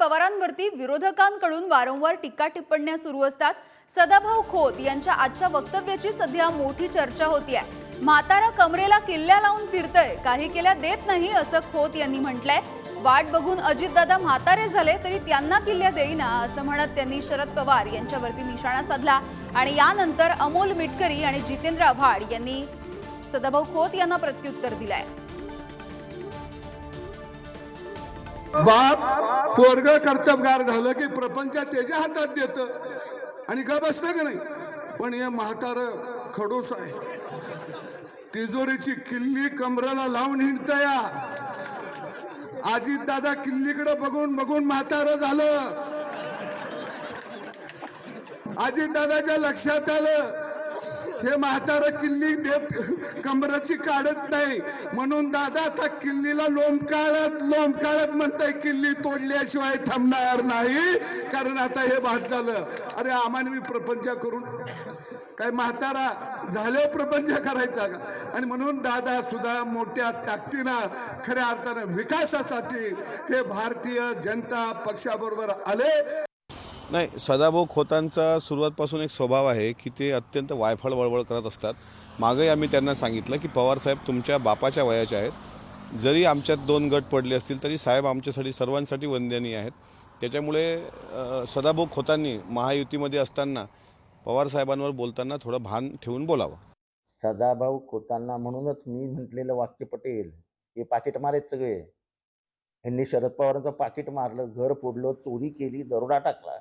पवारांवरती विरोधकांकडून वारंवार टीका टिप्पण्या सुरू असतात। सदाभाऊ खोत यांच्या आजच्या वक्तव्याची सध्या मोठी चर्चा होतीये। म्हातारा कमरेला किल्ल्या लावून फिरतय, काही केल्या देत नाही असं खोत यांनी म्हटलंय। वाट बघून अजितदादा म्हातारे झाले तरी त्यांना किल्ल्या देईना असं म्हणत त्यांनी शरद पवार यांच्यावरती निशाणा साधला आणि यानंतर अमोल मिटकरी आणि जितेंद्र आव्हाड यांनी सदाभाऊ खोत यांना प्रत्युत्तर दिलंय। बाप पोरग कर्तबगार झालं की प्रपंच त्याच्या हातात देतं आणि का बसतं का नाही। पण हे म्हातार खडूस आहे, तिजोरीची किल्ली कमरेला लावून हिंडतया। अजित दादा किल्लीकडे बघून बघून म्हातार झालं। अजित दादाच्या लक्षात आलं हे म्हातार किल्ली देत कमराची काढत नाही, म्हणून दादा आता किल्लीला लोंबकाळत म्हणताय किल्ली तोडल्याशिवाय थांबणार नाही, कारण आता हे भात झालं। अरे आम्हाला मी प्रपंच करून काय म्हातारा झाले प्रपंच करायचा का। आणि म्हणून दादा सुद्धा मोठ्या ताकदीनं खऱ्या अर्थानं विकासासाठी हे भारतीय जनता पक्षाबरोबर आले। नाही, सदाभाऊ खोतांचा सुरुवातपासून एक स्वभाव आहे की ते अत्यंत वायफळ वळवळ करत असतात। मागेही आम्ही त्यांना सांगितलं की पवारसाहेब तुमच्या बापाच्या वयाचे आहेत, जरी आमच्यात 2 गट पडले असतील तरी साहेब आमच्यासाठी सर्वांसाठी वंदनीय आहेत। त्याच्यामुळे सदाभाऊ खोतांनी महायुतीमध्ये असताना पवारसाहेबांवर बोलताना थोडं भान ठेवून बोलावं। सदाभाऊ खोतांना म्हणूनच मी म्हटलेलं वाक्य पटेल, हे पाकिट मारेत सगळे। यांनी शरद पवारांचं पाकिट मारलं, घर फोडलं, चोरी केली, दरोडा टाकला।